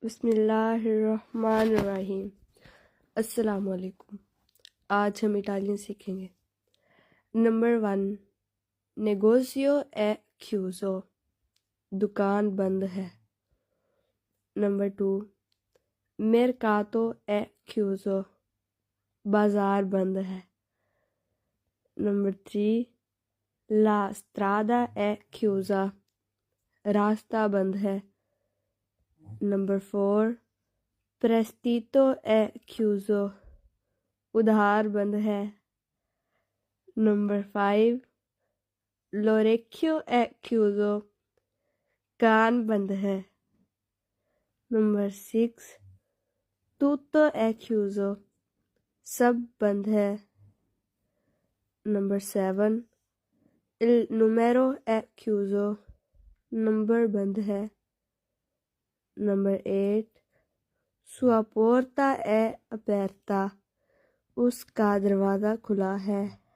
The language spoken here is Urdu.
بسم اللہ الرحمن الرحیم۔ السلام علیکم۔ آج ہم اٹالین سیکھیں گے۔ نمبر 1، نیگوزیو اے کیوزو، دکان بند ہے۔ نمبر 2، میرکاتو اے کیوزو، بازار بند ہے۔ نمبر 3، لا اسٹرادا اے کیوزا، راستہ بند ہے۔ نمبر 4، پریستیتو اے کیوزو، ادھار بند ہے۔ نمبر 5، لوریکیو اے کیوزو، کان بند ہے۔ نمبر 6، توتو اے کیوزو، سب بند ہے۔ Number 7، il numero è chiuso، number بند ہے۔ نمبر 8، sua porta è aperta، اس کا دروازہ کھلا ہے۔